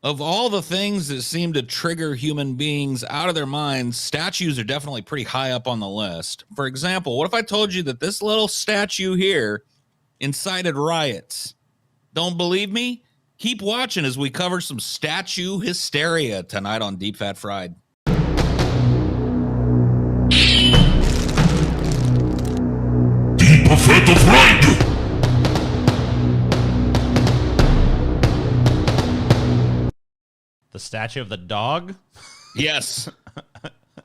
Of all the things that seem to trigger human beings out of their minds, statues are definitely pretty high up on the list. For example, what if I told you that this little statue here incited riots? Don't believe me? Keep watching as we cover some statue hysteria tonight on Deep Fat Fried. Deep Fat Fried! The statue of the dog? Yes.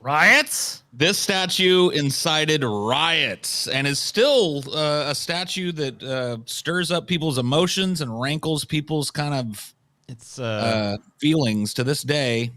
Riots? This statue incited riots and is still a statue that stirs up people's emotions and rankles people's kind of feelings to this day.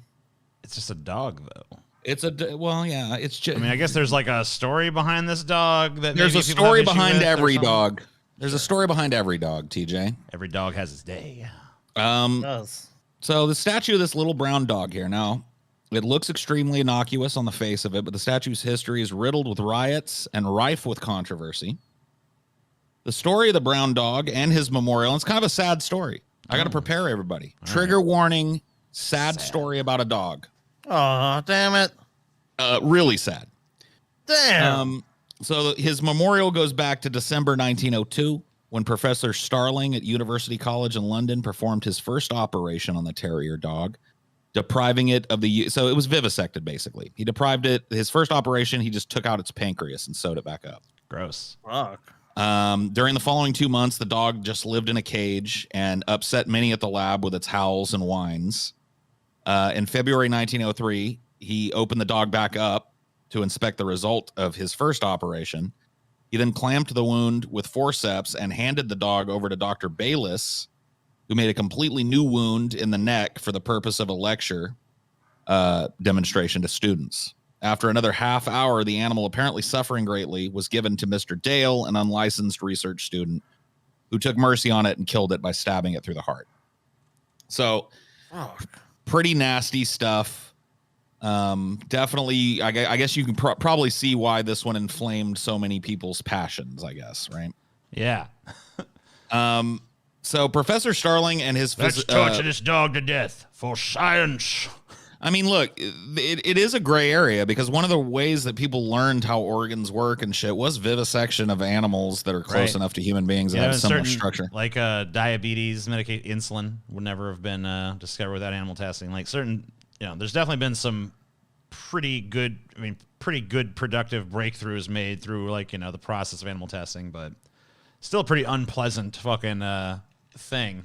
It's just a dog, though. It's yeah. It's just. I mean, I guess there's like a story behind this dog. There's a story behind every dog. There's a story behind every dog, TJ. Every dog has its day. It does. So the statue of this little brown dog here now, it looks extremely innocuous on the face of it, but the statue's history is riddled with riots and rife with controversy. The story of the brown dog and his memorial, and it's kind of a sad story. I got to prepare everybody. Trigger warning, sad story about a dog. Oh, damn it. Really sad. Damn. So his memorial goes back to December 1902. When Professor Starling at University College in London performed his first operation on the terrier dog, depriving it of so it was vivisected, basically. He deprived it, his first operation, he just took out its pancreas and sewed it back up. Gross. Fuck. During the following 2 months, the dog just lived in a cage and upset many at the lab with its howls and whines. In February 1903, he opened the dog back up to inspect the result of his first operation. He then clamped the wound with forceps and handed the dog over to Dr. Bayliss, who made a completely new wound in the neck for the purpose of a lecture demonstration to students. After another half hour, the animal, apparently suffering greatly, was given to Mr. Dale, an unlicensed research student, who took mercy on it and killed it by stabbing it through the heart. So, pretty nasty stuff. Definitely, I guess you can probably see why this one inflamed so many people's passions, I guess, right? Yeah. So Professor Starling and his... Let's torture this dog to death for science. I mean, look, it is a gray area because one of the ways that people learned how organs work and shit was vivisection of animals that are close enough to human beings and have similar structure. Like diabetes, insulin would never have been discovered without animal testing. Like certain... there's definitely been some pretty good productive breakthroughs made through the process of animal testing, but still a pretty unpleasant fucking thing.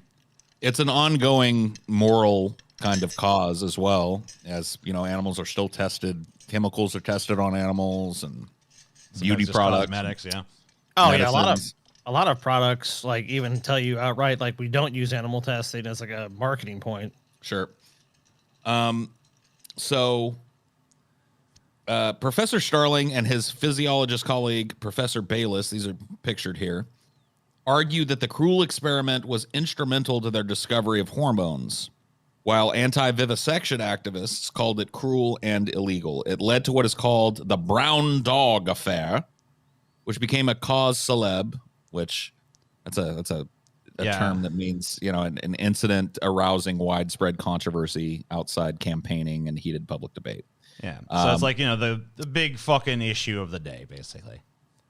It's an ongoing moral kind of cause as well, as animals are still tested, chemicals are tested on animals, and beauty products, cosmetics, yeah. Oh yeah, a lot of products even tell you outright we don't use animal testing as a marketing point. Sure. So Professor Starling and his physiologist colleague, Professor Bayliss, these are pictured here, argued that the cruel experiment was instrumental to their discovery of hormones, while anti-vivisection activists called it cruel and illegal. It led to what is called the brown dog affair, which became a cause célèbre, which that's a term that means, an incident arousing widespread controversy, outside campaigning, and heated public debate. Yeah. So it's the big fucking issue of the day, basically.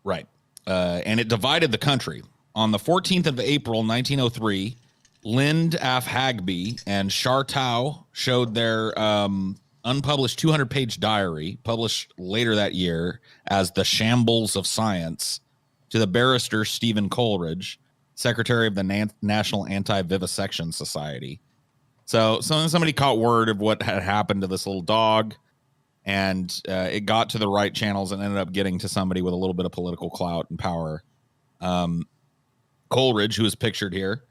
Right. And it divided the country. On the 14th of April, 1903, Lind Af Hagby and Chartow showed their unpublished 200-page diary, published later that year as The Shambles of Science, to the barrister Stephen Coleridge, secretary of the National Anti-Vivisection Society. So somebody caught word of what had happened to this little dog, and it got to the right channels and ended up getting to somebody with a little bit of political clout and power. Coleridge, who is pictured here,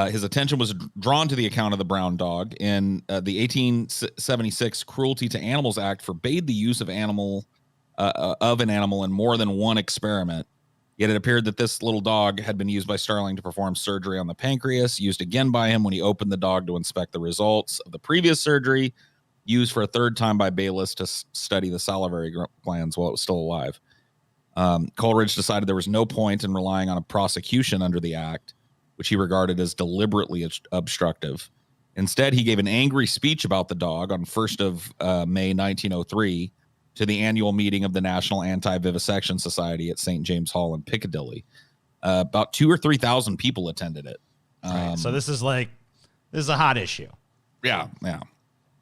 his attention was drawn to the account of the brown dog. In the 1876 Cruelty to Animals Act forbade the use of an animal in more than one experiment. Yet it appeared that this little dog had been used by Starling to perform surgery on the pancreas, used again by him when he opened the dog to inspect the results of the previous surgery, used for a third time by Bayliss to study the salivary glands while it was still alive. Coleridge decided there was no point in relying on a prosecution under the act, which he regarded as deliberately obstructive, Instead, he gave an angry speech about the dog on 1st of May 1903 to the annual meeting of the National Anti-Vivisection Society at St. James Hall in Piccadilly. About 2,000 or 3,000 people attended it. Right. So this is a hot issue. Yeah,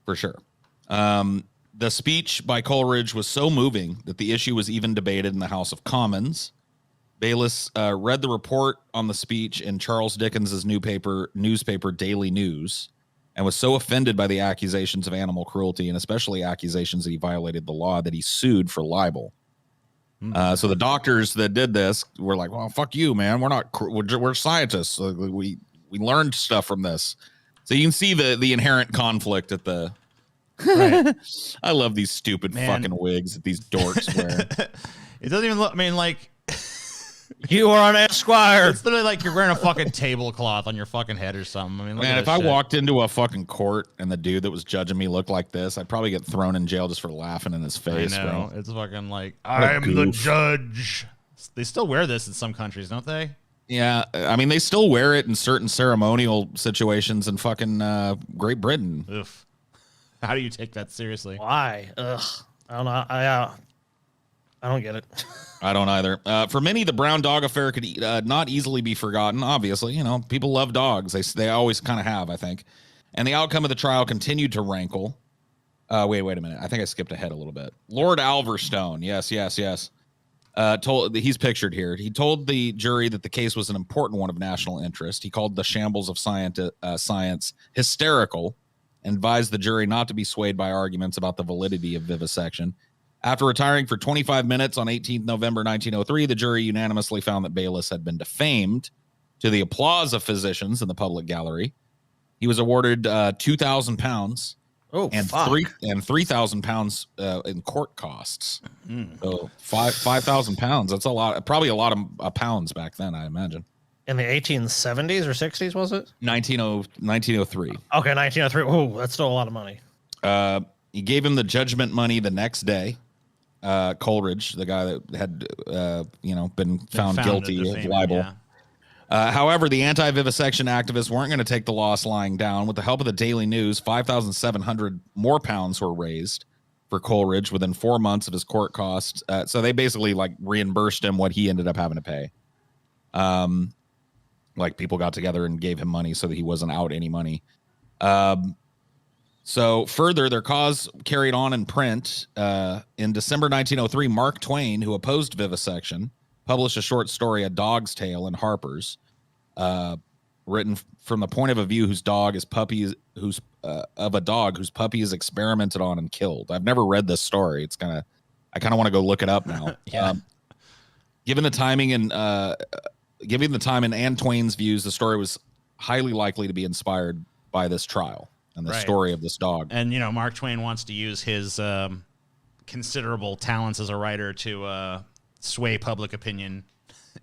for sure. The speech by Coleridge was so moving that the issue was even debated in the House of Commons. Bayliss read the report on the speech in Charles Dickens's newspaper Daily News, and was so offended by the accusations of animal cruelty, and especially accusations that he violated the law, that he sued for libel. So the doctors that did this were like, "Well, fuck you, man. We're scientists. We learned stuff from this." So you can see the inherent conflict at the. Right. I love these stupid fucking wigs that these dorks wear. It doesn't even look. I mean, like. You are on Esquire. It's literally like you're wearing a fucking tablecloth on your fucking head or something. I mean, man, if I walked into a fucking court and the dude that was judging me looked like this, I'd probably get thrown in jail just for laughing in his face. I know. Bro. It's fucking like, I'm the judge. They still wear this in some countries, don't they? Yeah, I mean, they still wear it in certain ceremonial situations in fucking Great Britain. Oof. How do you take that seriously? Why? Ugh. I don't know. I don't get it. I don't either. For many, the brown dog affair could not easily be forgotten. Obviously, people love dogs. They always kind of have, I think. And the outcome of the trial continued to rankle. Wait a minute. I think I skipped ahead a little bit. Lord Alverstone. Yes. He's pictured here. He told the jury that the case was an important one of national interest. He called the shambles of science hysterical, and advised the jury not to be swayed by arguments about the validity of vivisection. After retiring for 25 minutes on 18th November 1903, the jury unanimously found that Bayliss had been defamed, to the applause of physicians in the public gallery. He was awarded £2,000 and 3,000 pounds in court costs. So 5,000 pounds. That's a lot. Probably a lot of pounds back then, I imagine. In the 1870s or 60s, was it? 1903. Okay, 1903. Oh, that's still a lot of money. He gave him the judgment money the next day. Coleridge, the guy that had, been found guilty of libel. Yeah. However, the anti-vivisection activists weren't going to take the loss lying down. With the help of the Daily News, 5,700 more pounds were raised for Coleridge within 4 months of his court costs. So they basically reimbursed him what he ended up having to pay. People got together and gave him money so that he wasn't out any money. So further, their cause carried on in print. In December 1903, Mark Twain, who opposed vivisection, published a short story, A Dog's Tale, in Harper's, written from the point of a view of a dog whose puppy is experimented on and killed. I've never read this story. I kind of want to go look it up now. Yeah. Given the timing and Anne Twain's views, the story was highly likely to be inspired by this trial and the story of this dog. And, Mark Twain wants to use his considerable talents as a writer to sway public opinion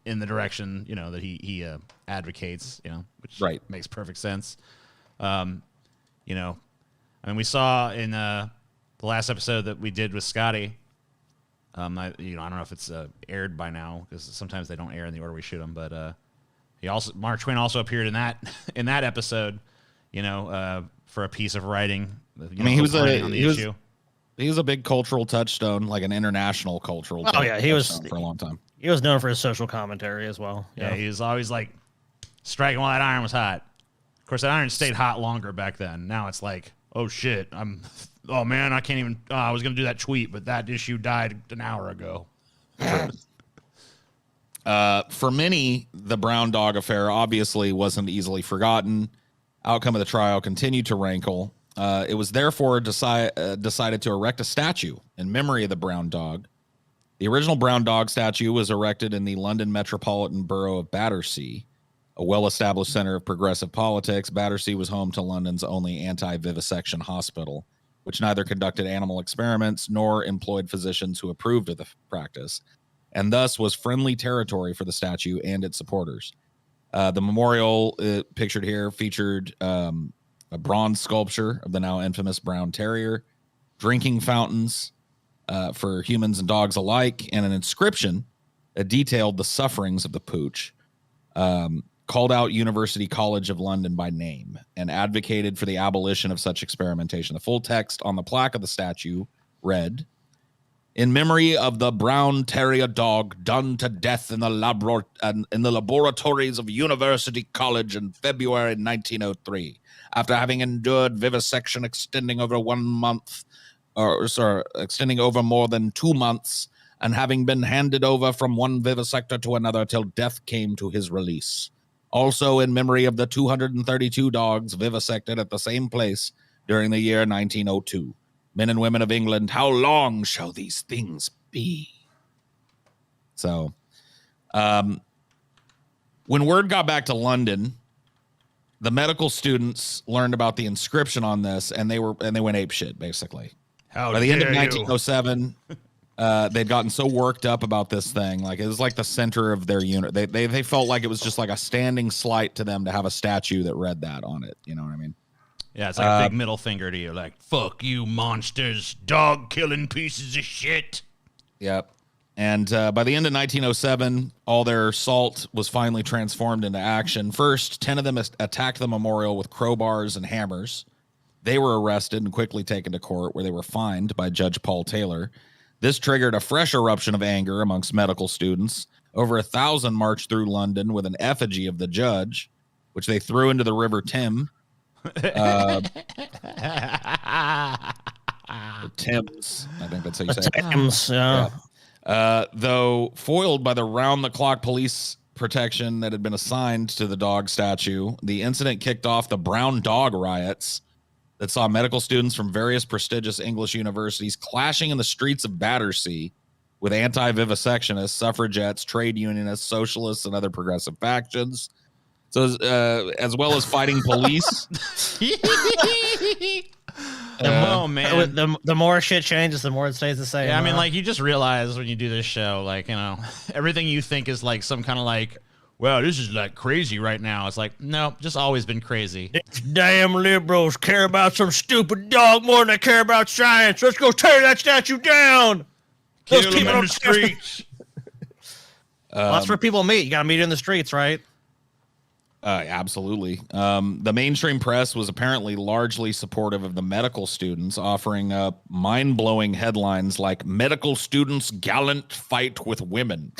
in the direction, that he advocates, which makes perfect sense. We saw in the last episode that we did with Scotty, I don't know if it's aired by now, because sometimes they don't air in the order we shoot them, but Mark Twain also appeared in that episode, for a piece of writing. He was a big cultural touchstone, like an international cultural. He was for a long time. He was known for his social commentary as well. Yeah, he was always striking while that iron was hot. Of course, that iron stayed hot longer back then. Now it's like, oh shit, oh man, I can't even. I was gonna do that tweet, but that issue died an hour ago. For many, the brown dog affair obviously wasn't easily forgotten. Outcome of the trial continued to rankle. It was therefore decided to erect a statue in memory of the brown dog. The original brown dog statue was erected in the London metropolitan borough of Battersea, a well-established center of progressive politics. Battersea was home to London's only anti-vivisection hospital, which neither conducted animal experiments nor employed physicians who approved of the practice, and thus was friendly territory for the statue and its supporters. The memorial pictured here featured a bronze sculpture of the now infamous brown terrier, drinking fountains for humans and dogs alike, and an inscription that detailed the sufferings of the pooch. called out University College of London by name and advocated for the abolition of such experimentation. The full text on the plaque of the statue read, "In memory of the brown terrier dog done to death in the laboratories of University College in February 1903, after having endured vivisection extending over extending over more than 2 months, and having been handed over from one vivisector to another till death came to his release. Also in memory of the 232 dogs vivisected at the same place during the year 1902. Men and women of England, how long shall these things be?" So, when word got back to London, the medical students learned about the inscription on this, and they went apeshit, basically. By the end of 1907, they'd gotten so worked up about this thing, like it was like the center of their unit. They felt like it was just like a standing slight to them to have a statue that read that on it. You know what I mean? Yeah, it's like a big middle finger to you, like, fuck you, monsters, dog-killing pieces of shit. Yep. And by the end of 1907, all their salt was finally transformed into action. First, 10 of them attacked the memorial with crowbars and hammers. They were arrested and quickly taken to court, where they were fined by Judge Paul Taylor. This triggered a fresh eruption of anger amongst medical students. Over 1,000 marched through London with an effigy of the judge, which they threw into the River Thames. Thames, I think that's how you say it. Thames, yeah. Though foiled by the round-the-clock police protection that had been assigned to the dog statue, the incident kicked off the Brown Dog riots that saw medical students from various prestigious English universities clashing in the streets of Battersea with anti-vivisectionists, suffragettes, trade unionists, socialists, and other progressive factions. So, as well as fighting police. Oh, man. The more shit changes, the more it stays the same. Yeah, I mean, like, you just realize when you do this show, like, you know, everything you think is like some kind of like, well, this is like crazy right now. It's like, no, just always been crazy. These damn liberals care about some stupid dog more than they care about science. Let's go tear that statue down. Kill them in the streets. Well, that's where people meet. You got to meet in the streets, right? Absolutely. The mainstream press was apparently largely supportive of the medical students, offering up mind-blowing headlines like "Medical Students Gallant Fight with Women."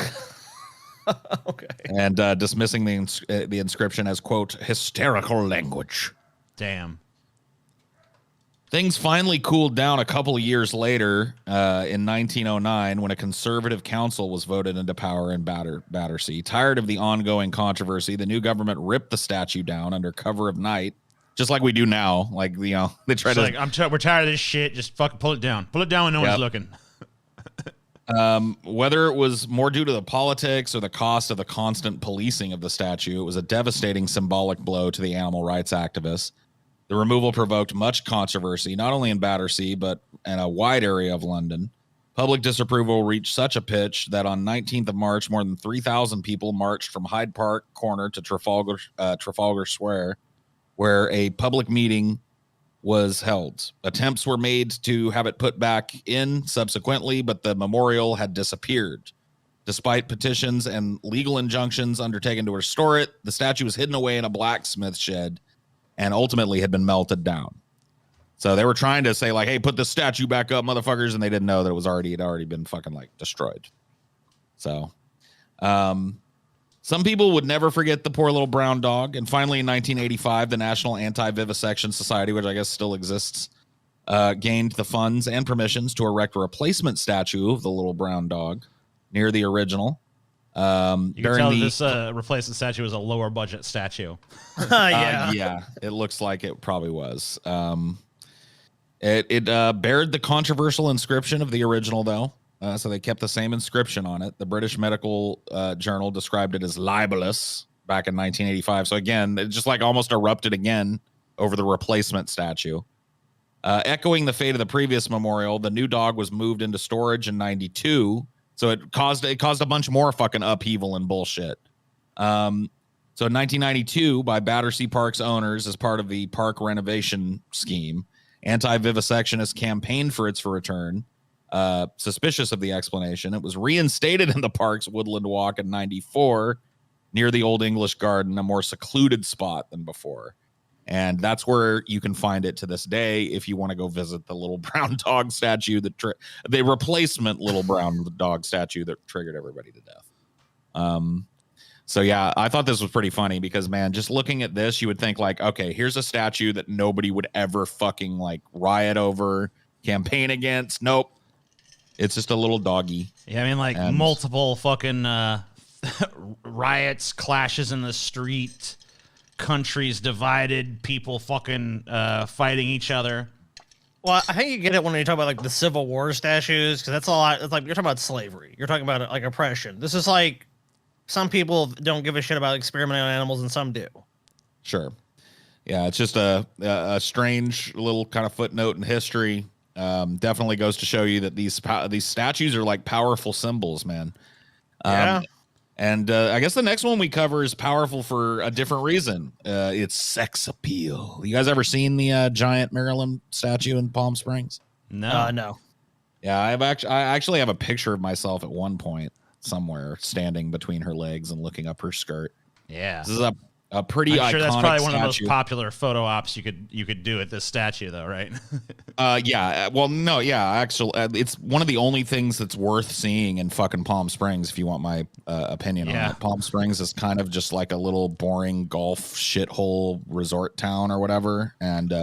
Okay. And dismissing the inscription as, quote, hysterical language. Damn. Things finally cooled down a couple of years later in 1909 when a conservative council was voted into power in Battersea. Tired of the ongoing controversy, the new government ripped the statue down under cover of night, just like we do now. Like, you know, they try to... like, we're tired of this shit. Just fucking pull it down. Pull it down when no one's looking. Whether it was more due to the politics or the cost of the constant policing of the statue, it was a devastating symbolic blow to the animal rights activists. The removal provoked much controversy, not only in Battersea, but in a wide area of London. Public disapproval reached such a pitch that on 19th of March, more than 3,000 people marched from Hyde Park Corner to Trafalgar Square, where a public meeting was held. Attempts were made to have it put back in subsequently, but the memorial had disappeared. Despite petitions and legal injunctions undertaken to restore it, the statue was hidden away in a blacksmith shed and ultimately had been melted down. So they were trying to say, like, hey, put the statue back up, motherfuckers, and they didn't know that it had already been fucking, like, destroyed. So some people would never forget the poor little brown dog. And finally, in 1985, the National Anti-Vivisection Society, which I guess still exists, gained the funds and permissions to erect a replacement statue of the little brown dog near the original. You can tell this replacement statue was a lower budget statue. Yeah, it looks like it probably was. It bared the controversial inscription of the original, though. So they kept the same inscription on it. The British Medical Journal described it as libelous back in 1985. So again, it just like almost erupted again over the replacement statue. Echoing the fate of the previous memorial, the new dog was moved into storage in 92. So it caused a bunch more fucking upheaval and bullshit. So in 1992, by Battersea Park's owners as part of the park renovation scheme, anti-vivisectionists campaigned for its return. Suspicious of the explanation, it was reinstated in the park's Woodland Walk in 94, near the Old English Garden, a more secluded spot than before. And that's where you can find it to this day if you want to go visit the little brown dog statue, the replacement little brown dog statue that triggered everybody to death. So yeah, I thought this was pretty funny because, man, just looking at this, you would think like, okay, here's a statue that nobody would ever fucking like riot over, campaign against. Nope. It's just a little doggy. Yeah, I mean, like multiple fucking riots, clashes in the street, countries divided, people fucking fighting each other. Well, I think you get it when you talk about like the Civil War statues, because that's a lot. It's like you're talking about slavery. You're talking about like oppression. This is like some people don't give a shit about experimenting on animals, and some do. Sure. Yeah, it's just a strange little kind of footnote in history. Definitely goes to show you that these statues are like powerful symbols, man. Yeah. And I guess the next one we cover is powerful for a different reason. It's sex appeal. You guys ever seen the giant Marilyn statue in Palm Springs? No. No. Yeah, I actually have a picture of myself at one point somewhere standing between her legs and looking up her skirt. Yeah. This is a pretty iconic sure that's probably one of the statue. most popular photo ops you could do at this statue, though, right? Yeah. Well, no, yeah. Actually, it's one of the only things that's worth seeing in fucking Palm Springs. If you want my opinion on it, Palm Springs is kind of just like a little boring golf shithole resort town or whatever, and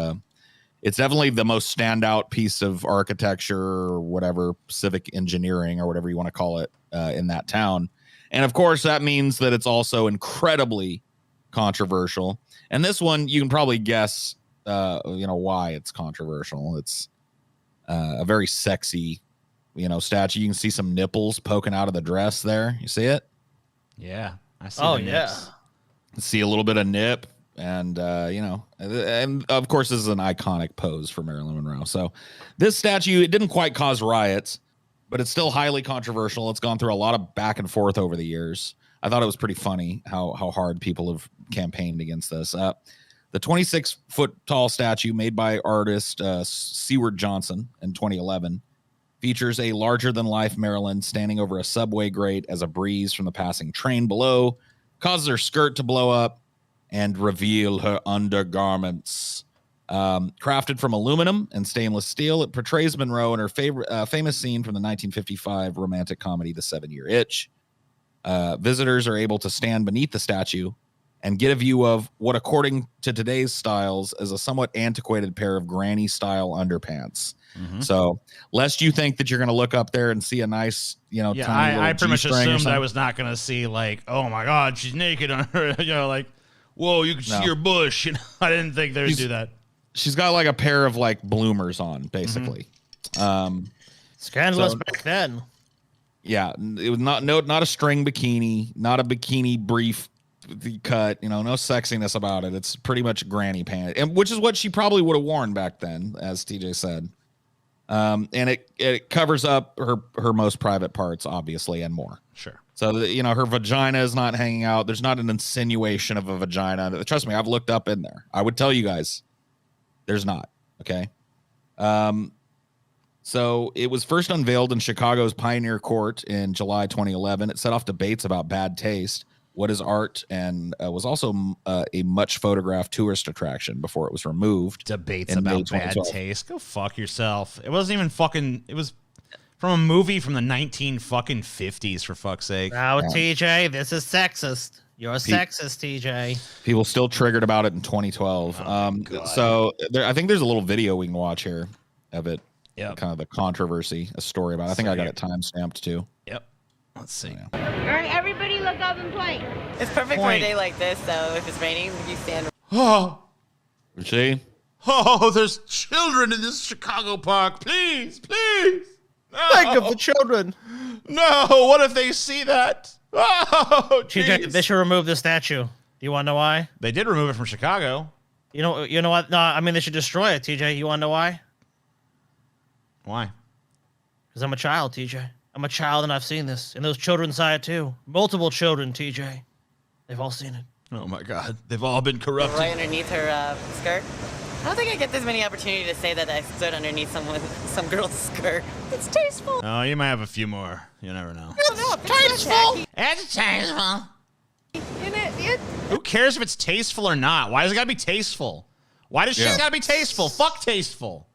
it's definitely the most standout piece of architecture or whatever, civic engineering or whatever you want to call it, in that town. And of course, that means that it's also incredibly controversial. And this one, you can probably guess, why it's controversial. It's a very sexy, statue. You can see some nipples poking out of the dress there. You see it? Yeah, I see. Oh, the nips. See a little bit of nip. And, and of course, this is an iconic pose for Marilyn Monroe. So this statue, it didn't quite cause riots, but it's still highly controversial. It's gone through a lot of back and forth over the years. I thought it was pretty funny how hard people have campaigned against this. The 26-foot tall statue made by artist Seward Johnson in 2011 features a larger-than-life Marilyn standing over a subway grate as a breeze from the passing train below causes her skirt to blow up and reveal her undergarments. Crafted from aluminum and stainless steel, it portrays Monroe in her famous scene from the 1955 romantic comedy The 7-Year Itch. Visitors are able to stand beneath the statue and get a view of what, according to today's styles, is a somewhat antiquated pair of granny-style underpants. Mm-hmm. So, lest you think that you're going to look up there and see a nice, tiny little I pretty much G-string assumed I was not going to see like, oh my God, she's naked on her, like, whoa, you can see her bush. I didn't think they would do that. She's got like a pair of like bloomers on, basically. Mm-hmm. Scandalous back then. Yeah, it was not a string bikini, not a bikini brief cut, no sexiness about it. It's pretty much granny pants, and which is what she probably would have worn back then, as TJ said. And it covers up her most private parts, obviously, and more. Sure. So her vagina is not hanging out. There's not an insinuation of a vagina. Trust me, I've looked up in there. I would tell you guys, there's not. Okay. So it was first unveiled in Chicago's Pioneer Court in July 2011. It set off debates about bad taste, what is art, and was also a much photographed tourist attraction before it was removed. Debates about bad taste. Go fuck yourself. It wasn't even fucking. It was from a movie from the 1950s, for fuck's sake. Now, TJ, this is sexist. You're sexist, TJ. People still triggered about it in 2012. So I think there's a little video we can watch here of it. Yeah, kind of the controversy, a story about it. I think I got it time-stamped too. Yep. Let's see. All right, everybody look up and point. It's perfect for a day like this, so if it's raining, you stand. Oh. See? Oh, there's children in this Chicago park. Please, please. No. Think of the children. No, what if they see that? Oh, TJ, they should remove the statue. Do you want to know why? They did remove it from Chicago. You know what? No, I mean, they should destroy it, TJ. You want to know why? Why? Because I'm a child, TJ. I'm a child and I've seen this. And those children saw it too. Multiple children, TJ. They've all seen it. Oh my God. They've all been corrupted. Right underneath her skirt. I don't think I get this many opportunities to say that I stood underneath some girl's skirt. It's tasteful. Oh, you might have a few more. You never know. No, tasteful. It's tasteful. Yeah, Who cares if it's tasteful or not? Why does it gotta be tasteful? Why does shit gotta be tasteful? Fuck tasteful.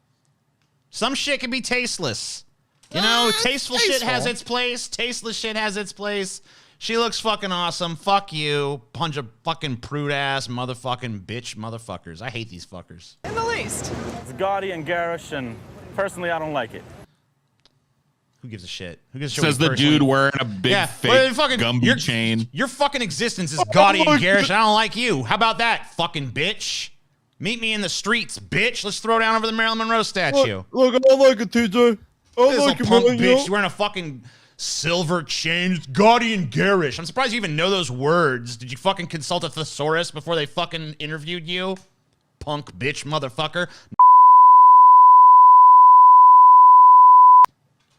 Some shit can be tasteless. You know, tasteful shit has its place. Tasteless shit has its place. She looks fucking awesome. Fuck you. Bunch of fucking prude ass motherfucking bitch motherfuckers. I hate these fuckers. In the least. It's gaudy and garish, and personally, I don't like it. Who gives a shit? Who gives a shit? Says the dude wearing a big fake Gumby chain. Your fucking existence is gaudy and garish. I don't like you. How about that, fucking bitch? Meet me in the streets, bitch. Let's throw down over the Marilyn Monroe statue. Look, I like it, TJ. I like it, punk man, bitch. She's wearing a fucking silver chain. It's gaudy and garish. I'm surprised you even know those words. Did you fucking consult a thesaurus before they fucking interviewed you? Punk bitch motherfucker.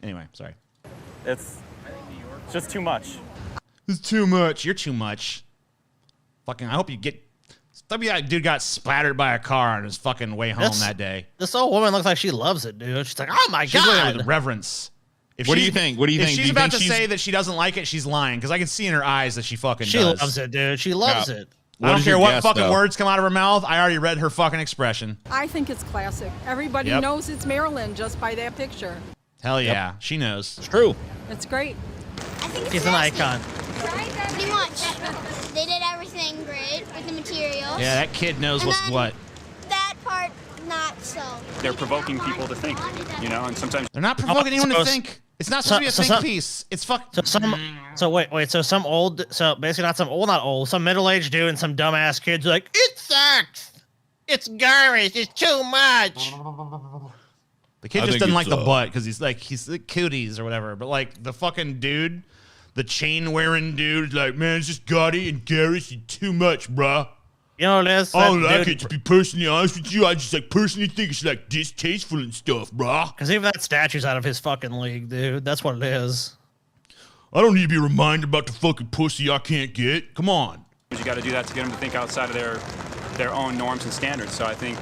Anyway, sorry. It's just too much. It's too much. You're too much. Fucking, I hope you get... That dude got splattered by a car on his fucking way home that day. This old woman looks like she loves it, dude. She's like, oh my She's looking at it God. with reverence. What do you think? What do you think? If she's about to say that she doesn't like it, she's lying. Because I can see in her eyes that she fucking She does. loves it, dude. She loves it. I don't care what fucking words come out of her mouth. I already read her fucking expression. I think it's classic. Everybody knows it's Marilyn just by that picture. Hell yeah. She knows. It's true. It's great. I think She's an icon. Pretty much. They did everything great with the materials. Yeah, that kid knows what's what. That part, not so. They're provoking people to think, you know, and sometimes They're not provoking anyone to think. It's not supposed to be a think piece. It's fuck. So wait. So some old, so basically not old, some middle-aged dude and some dumbass kids are like, it sucks. It's garbage. It's too much. The kid just doesn't like the butt because he's the cooties or whatever. But like the fucking dude, the chain wearing dude, is like, man, it's just gaudy and garish and too much, bruh. You know what it is? I don't like it, to be personally honest with you. I just like personally think it's like distasteful and stuff, bruh. Because even that statue's out of his fucking league, dude. That's what it is. I don't need to be reminded about the fucking pussy I can't get. Come on. you got to do that to get them to think outside of their own norms and standards. So I think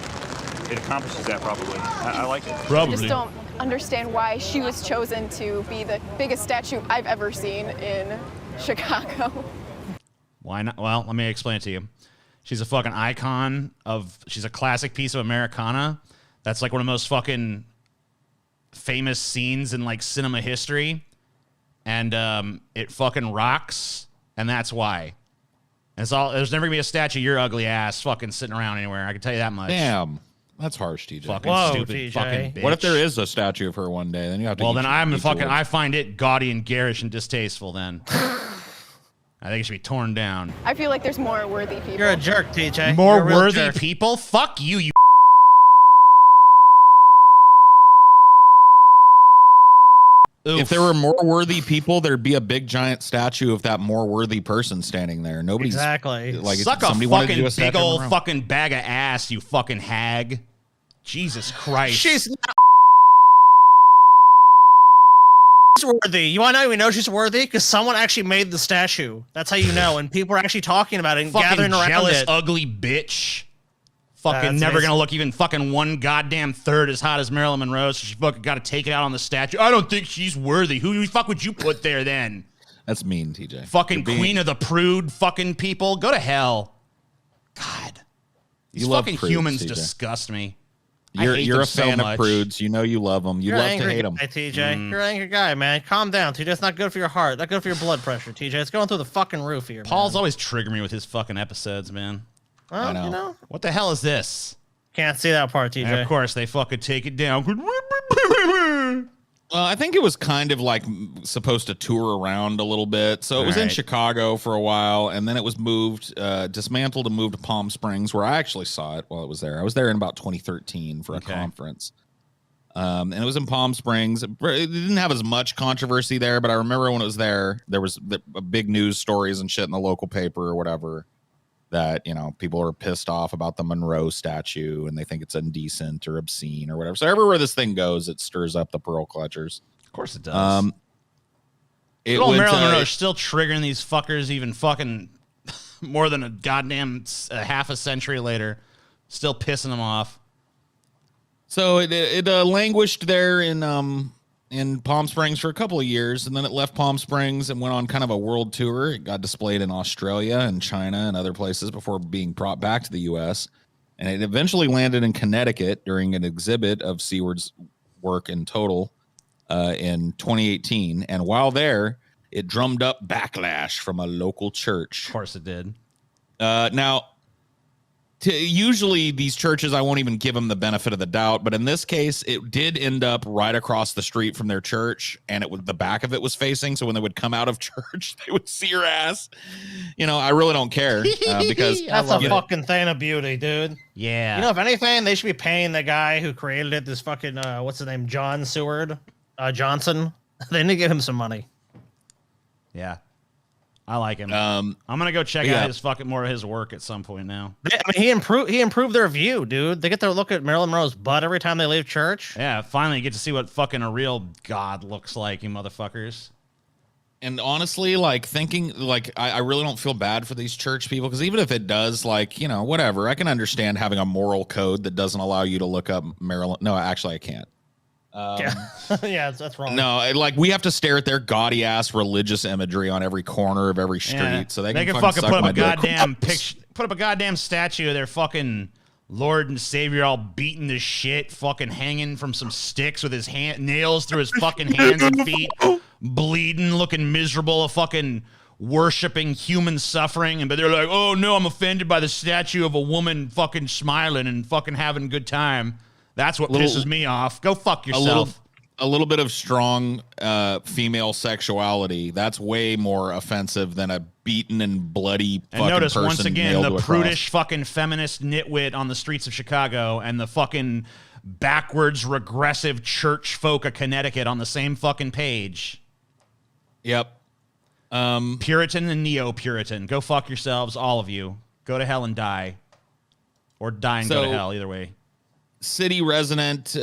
it accomplishes that probably. I like it. Probably. I just don't understand why she was chosen to be the biggest statue I've ever seen in Chicago. Why not? Well, let me explain it to you. She's a fucking icon she's a classic piece of Americana. That's like one of the most fucking famous scenes in like cinema history. And it fucking rocks. And that's why. And there's never gonna be a statue of your ugly ass fucking sitting around anywhere. I can tell you that much. Damn. That's harsh, TJ. Fucking stupid TJ. fucking bitch. What if there is a statue of her one day? Then you have to. Well, then I find it gaudy and garish and distasteful then. I think it should be torn down. I feel like there's more worthy people. You're a jerk, TJ. More You're a real worthy jerk. people? Fuck you, you. If there were more worthy people, there'd be a big giant statue of that more worthy person standing there. Nobody's exactly like suck a somebody wanted to do fucking a big statue old of her. fucking bag of ass, you fucking hag. Jesus Christ. She's not worthy. You want to know we know she's worthy? Because someone actually made the statue. That's how you know. And people are actually talking about it and fucking gathering around jealous, it. ugly bitch. Fucking That's never amazing. gonna look even fucking one goddamn third as hot as Marilyn Monroe, so she fucking got to take it out on the statue. I don't think she's worthy. Who the fuck would you put there then? That's mean, TJ. Fucking queen of the prude fucking people. Go to hell. God. These You love fucking prudes, humans TJ. disgust me. I You're hate a them so fan much. of prudes. You know you love them. You You're love an to angry hate them. guy, TJ. You're an angry guy, man. Calm down, TJ. It's not good for your heart. Not good for your blood pressure, TJ. It's going through the fucking roof here. Paul's man. always triggering me with his fucking episodes, man. Well, I know. you know, What the hell is this? can't see that part, TJ. And of course, they fucking take it down. Well, I think it was kind of like supposed to tour around a little bit. So it was in Alright. Chicago for a while, and then it was moved, dismantled and moved to Palm Springs, where I actually saw it while it was there. I was there in about 2013 for a conference. And it was in Palm Springs. It didn't have as much controversy there, but I remember when it was there was big news stories and shit in the local paper or whatever that, you know, people are pissed off about the Monroe statue and they think it's indecent or obscene or whatever. So everywhere this thing goes, it stirs up the pearl clutchers. Of course it does. It Good old went, Marilyn Monroe still triggering these fuckers even fucking more than a goddamn half a century later. Still pissing them off. So it languished there in in Palm Springs for a couple of years, and then it left Palm Springs and went on kind of a world tour. It got displayed in Australia and China and other places before being brought back to the U.S., and it eventually landed in Connecticut during an exhibit of Seward's work in total in 2018. And while there, it drummed up backlash from a local church. Of course it did. Now, usually these churches, I won't even give them the benefit of the doubt, but in this case, it did end up right across the street from their church, and the back of it was facing. So when they would come out of church, they would see your ass. I really don't care because that's a fucking thing of beauty, dude. Yeah. If anything, they should be paying the guy who created it, this fucking what's his name, John Seward Johnson. They need to give him some money. Yeah. I like him. I'm gonna go check out his fucking more of his work at some point now. He improved their view, dude. They get to look at Marilyn Monroe's butt every time they leave church. Yeah, finally you get to see what fucking a real god looks like, you motherfuckers. And honestly, I really don't feel bad for these church people, because even if it does, whatever, I can understand having a moral code that doesn't allow you to look up Marilyn. No, actually, I can't. Yeah, that's wrong. No, we have to stare at their gaudy ass religious imagery on every corner of every street, so they can fucking put up a dick. goddamn picture, put up a goddamn statue of their fucking Lord and Savior all beaten to shit, fucking hanging from some sticks with his nails through his fucking hands and feet, bleeding, looking miserable, fucking worshiping human suffering, but they're like, oh no, I'm offended by the statue of a woman fucking smiling and fucking having a good time. That's what pisses me off. Go fuck yourself. A little bit of strong female sexuality. That's way more offensive than a beaten and bloody fucking person. And notice once again nailed the to a prudish cross. fucking feminist nitwit on the streets of Chicago and the fucking backwards regressive church folk of Connecticut on the same fucking page. Yep. Puritan and neo-Puritan. Go fuck yourselves, all of you. Go to hell and die. Or die and go to hell, either way. City resident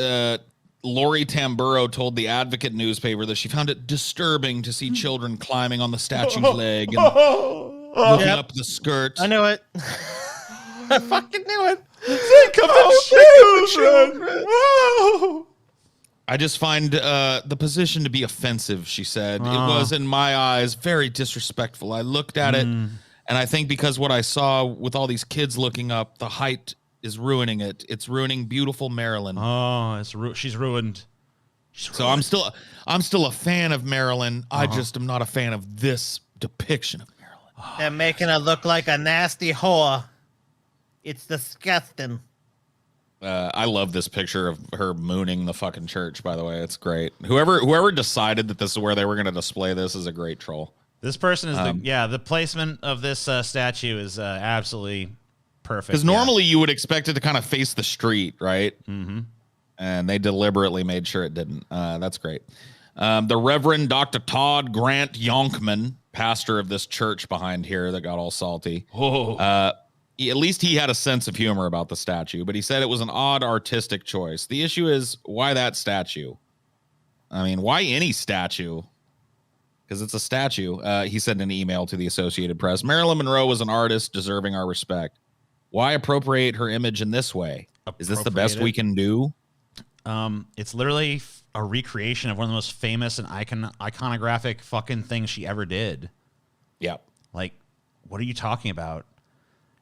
Lori Tamburo told the Advocate newspaper that she found it disturbing to see children climbing on the statue's leg and looking up the skirt. I knew it. I fucking knew it. Think of the children. Whoa. I just find the position to be offensive, she said. It was, in my eyes, very disrespectful. I looked at it, and I think because what I saw with all these kids looking up, the height is ruining it. It's ruining beautiful Marilyn. Oh, she's ruined. So I'm still a fan of Marilyn. I just am not a fan of this depiction of Marilyn. They're making her look like a nasty whore. It's disgusting. I love this picture of her mooning the fucking church, by the way. It's great. Whoever decided that this is where they were going to display this is a great troll. This person is the placement of this statue is absolutely perfect. Because normally you would expect it to kind of face the street, right? Mm-hmm. And they deliberately made sure it didn't. That's great. The Reverend Dr. Todd Grant Yonkman, pastor of this church behind here that got all salty. At least he had a sense of humor about the statue, but he said it was an odd artistic choice. The issue is, why that statue? I mean, why any statue? Because it's a statue. He sent an email to the Associated Press. Marilyn Monroe was an artist deserving our respect. Why appropriate her image in this way? Is this the best we can do? It's literally a recreation of one of the most famous and iconographic fucking things she ever did. Yep. Like, what are you talking about?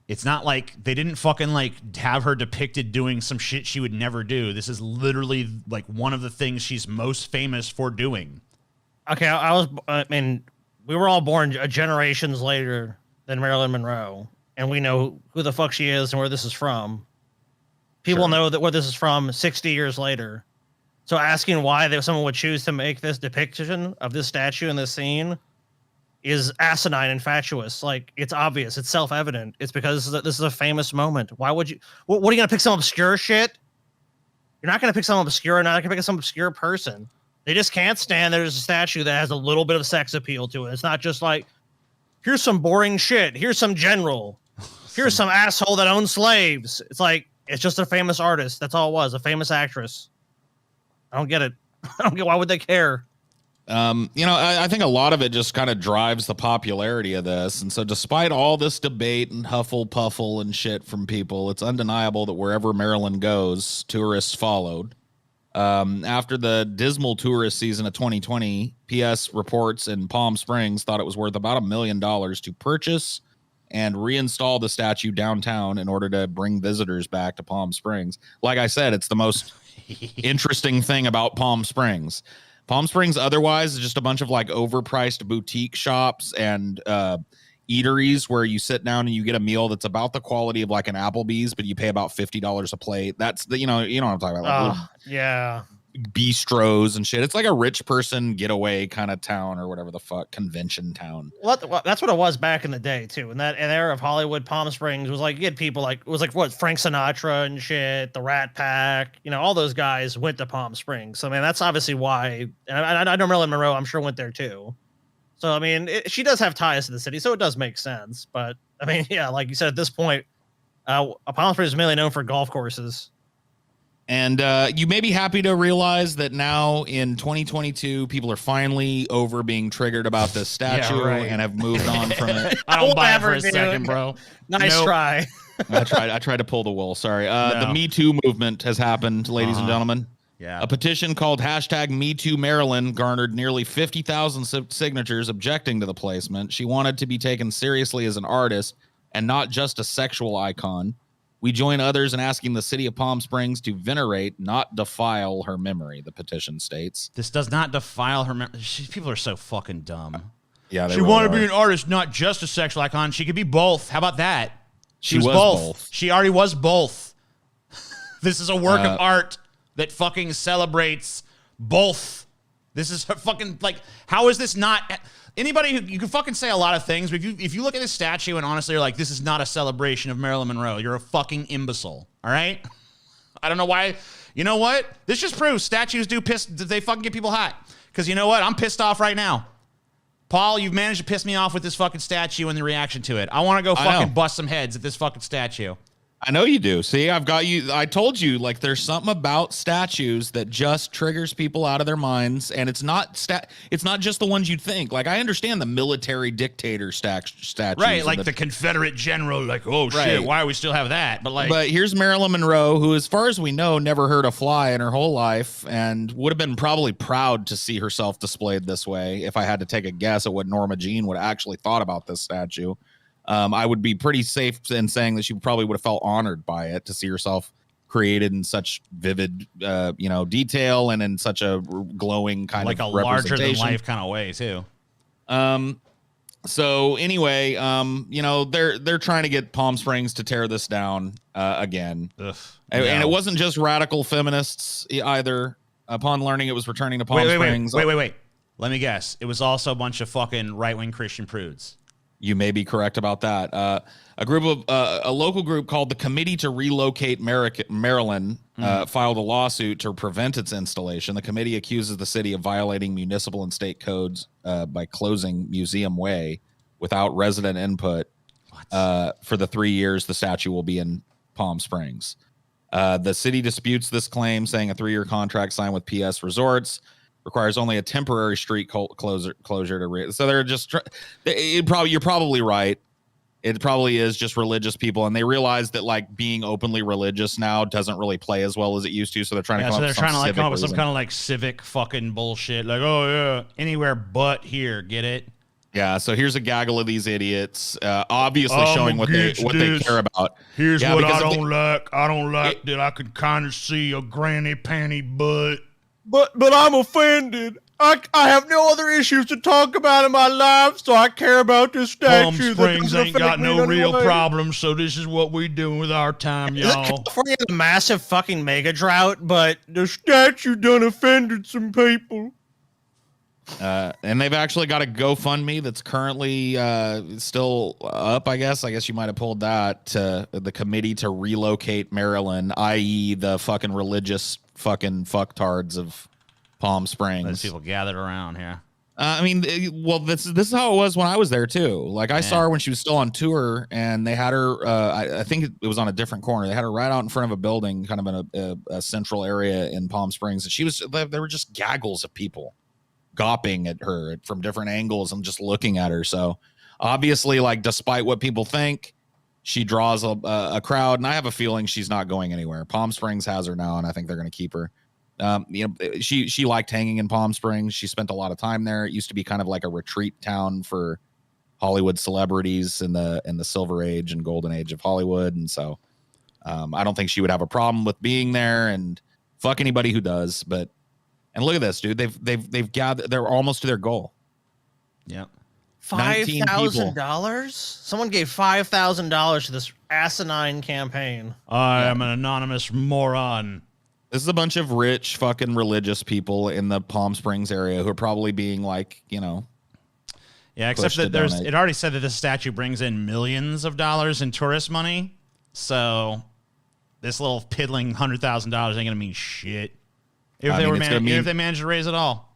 It's not like they didn't fucking have her depicted doing some shit she would never do. This is literally like one of the things she's most famous for doing. Okay, we were all born generations later than Marilyn Monroe, and we know who the fuck she is and where this is from. People know that where this is from 60 years later. So asking why someone would choose to make this depiction of this statue in this scene is asinine and fatuous. Like, it's obvious. It's self-evident. It's because this is a famous moment. Why would you... What are you going to pick some obscure shit? You're not going to pick some obscure... Not going to pick some obscure person. They just can't stand there's a statue that has a little bit of sex appeal to it. It's not just like, here's some boring shit. Here's some general. Here's some asshole that owns slaves. It's like, it's just a famous artist. That's all it was. A famous actress. I don't get it. I don't get why would they care? I think a lot of it just kind of drives the popularity of this. And so despite all this debate and huffle and shit from people, it's undeniable that wherever Marilyn goes, tourists followed. After the dismal tourist season of 2020, PS reports in Palm Springs thought it was worth about $1 million to purchase and reinstall the statue downtown in order to bring visitors back to Palm Springs. Like I said, it's the most interesting thing about Palm Springs. Palm Springs otherwise is just a bunch of like overpriced boutique shops and eateries where you sit down and you get a meal that's about the quality of like an Applebee's, but you pay about $50 a plate. That's the, you know what I'm talking about. Like yeah. Bistros and shit. It's like a rich person getaway kind of town or whatever the fuck, convention town. Well, that's what it was back in the day too. And that an era of Hollywood, Palm Springs was like, you had people like, it was like what, Frank Sinatra and shit, the Rat Pack, you know, all those guys went to Palm Springs. So I mean, that's obviously why. And I know Marilyn Monroe, I'm sure, went there too. So I mean, she does have ties to the city, so it does make sense. But I mean, yeah, like you said, at this point, Palm Springs is mainly known for golf courses. And you may be happy to realize that now in 2022, people are finally over being triggered about this statue and have moved on from it. I don't buy it for a second, bro. Nice try. I tried to pull the wool. Sorry. The Me Too movement has happened, ladies and gentlemen. Yeah. A petition called #MeTooMarilyn garnered nearly 50,000 signatures objecting to the placement. She wanted to be taken seriously as an artist and not just a sexual icon. We join others in asking the city of Palm Springs to venerate, not defile her memory, the petition states. This does not defile her memory. People are so fucking dumb. Yeah, she wanted to be an artist, not just a sexual icon. She could be both. How about that? She was both. She already was both. This is a work of art that fucking celebrates both. This is fucking, like, how is this not... Anybody who, you can fucking say a lot of things, but if you look at this statue and honestly you're like, this is not a celebration of Marilyn Monroe, you're a fucking imbecile. All right? I don't know why. You know what? This just proves statues they fucking get people hot. Because you know what? I'm pissed off right now. Paul, you've managed to piss me off with this fucking statue and the reaction to it. I want to go fucking bust some heads at this fucking statue. I know you do. See, I've got you. I told you, like, there's something about statues that just triggers people out of their minds, and it's not just the ones you'd think. Like, I understand the military dictator statues, right? Like the Confederate general. Like, oh shit, why do we still have that? But here's Marilyn Monroe, who, as far as we know, never hurt a fly in her whole life, and would have been probably proud to see herself displayed this way. If I had to take a guess at what Norma Jean would have actually thought about this statue. I would be pretty safe in saying that she probably would have felt honored by it to see herself created in such vivid, detail and in such a glowing kind like of a larger than life kind of way too. So anyway, they're trying to get Palm Springs to tear this down again. And it wasn't just radical feminists either. Upon learning it was returning to Palm Springs. Wait. Let me guess. It was also a bunch of fucking right-wing Christian prudes. You may be correct about that. A local group called the Committee to Relocate Marilyn filed a lawsuit to prevent its installation. The committee accuses the city of violating municipal and state codes by closing Museum Way without resident input for the 3 years the statue will be in Palm Springs. The city disputes this claim, saying a 3-year contract signed with PS Resorts requires only a temporary street closure to so they're just you're probably right. It probably is just religious people, and they realize that like being openly religious now doesn't really play as well as it used to, so they're trying to come up with some kind of like civic fucking bullshit, like, oh yeah, anywhere but here, get it? Yeah, so here's a gaggle of these idiots, obviously showing what they care about. Here's what I don't like. I don't like that I can kind of see a granny panty butt. But I'm offended. I have no other issues to talk about in my life, so I care about this statue. Palm Springs ain't got no real problems, so this is what we doing with our time, y'all. California has a massive fucking mega drought, but the statue done offended some people. And they've actually got a GoFundMe that's currently still up, I guess. I guess you might have pulled that to the Committee to Relocate Marilyn, i.e. the fucking religious fucking fucktards of Palm Springs. Those people gathered around here. This is how it was when I was there too. Like I saw her when she was still on tour, and they had her. I think it was on a different corner. They had her right out in front of a building, kind of in a central area in Palm Springs, and she was. There were just gaggles of people gawping at her from different angles and just looking at her. So obviously, like despite what people think, she draws a crowd, and I have a feeling she's not going anywhere. Palm Springs has her now, and I think they're going to keep her. She liked hanging in Palm Springs. She spent a lot of time there. It used to be kind of like a retreat town for Hollywood celebrities in the Silver Age and Golden Age of Hollywood, and so I don't think she would have a problem with being there. And fuck anybody who does. But and look at this, dude. They've gathered. They're almost to their goal. Yep. $5,000. Someone gave $5,000 to this asinine campaign. I am an anonymous moron. This is a bunch of rich fucking religious people in the Palm Springs area who are probably being like, yeah, except that it already said that this statue brings in millions of dollars in tourist money. So this little piddling $100,000 ain't gonna mean shit if they manage to raise it all.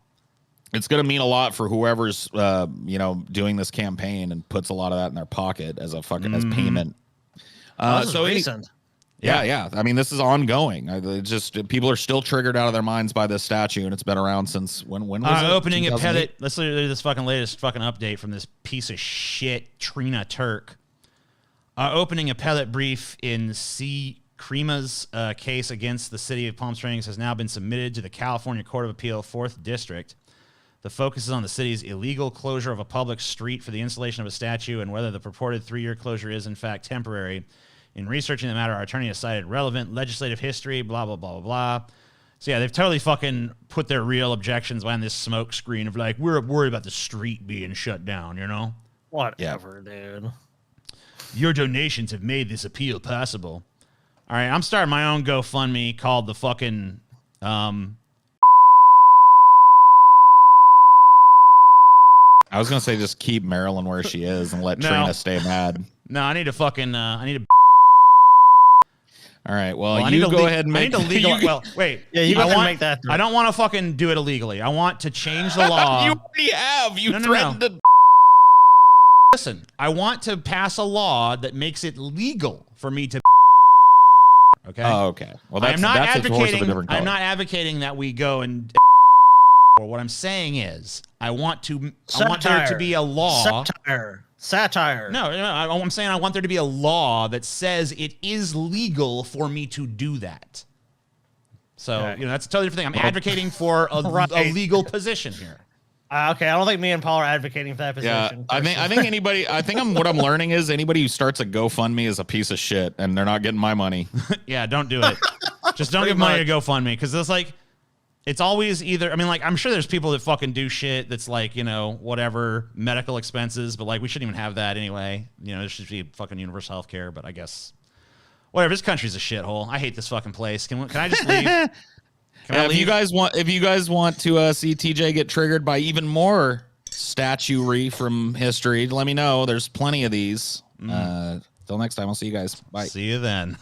It's gonna mean a lot for whoever's doing this campaign and puts a lot of that in their pocket as a fucking as payment. This is recent. Yeah. I mean, this is ongoing. It's just people are still triggered out of their minds by this statue, and it's been around since when was it? Opening a pellet. Let's look at this fucking latest fucking update from this piece of shit Trina Turk. Opening a pellet brief in C. Crema's case against the city of Palm Springs has now been submitted to the California Court of Appeal 4th District. The focus is on the city's illegal closure of a public street for the installation of a statue and whether the purported 3-year closure is in fact temporary. In researching the matter, our attorney has cited relevant legislative history, blah, blah, blah, blah, blah. So, yeah, they've totally fucking put their real objections behind this smoke screen of like, we're worried about the street being shut down, you know? Whatever, dude. Your donations have made this appeal possible. All right, I'm starting my own GoFundMe called the fucking... I was gonna say just keep Marilyn where she is and let Trina stay mad. No, I need to fucking All right. Well, you go ahead and make. I need to legal. Well, wait. Yeah, you got to make that. I don't want to fucking do it illegally. I want to change the law. You already have. You threatened to. Listen, I want to pass a law that makes it legal for me to. Okay. Oh, okay. Well, that's a horse of a different color. I'm not advocating that we go and. Or what I'm saying is, I want there to be a law. Satire. No, I'm saying I want there to be a law that says it is legal for me to do that. So, that's a totally different thing. I'm advocating for a legal position here. Okay, I don't think me and Paul are advocating for that position. Yeah, I think what I'm learning is anybody who starts a GoFundMe is a piece of shit, and they're not getting my money. Yeah, don't do it. Just don't give money to GoFundMe, because it's like, it's always either, I mean, like, I'm sure there's people that fucking do shit that's like, whatever, medical expenses, but like, we shouldn't even have that anyway. There should be fucking universal health care, but I guess, whatever, this country's a shithole. I hate this fucking place. Can I just leave? If you guys want to see TJ get triggered by even more statuary from history, let me know. There's plenty of these. Till next time, I'll see you guys. Bye. See you then.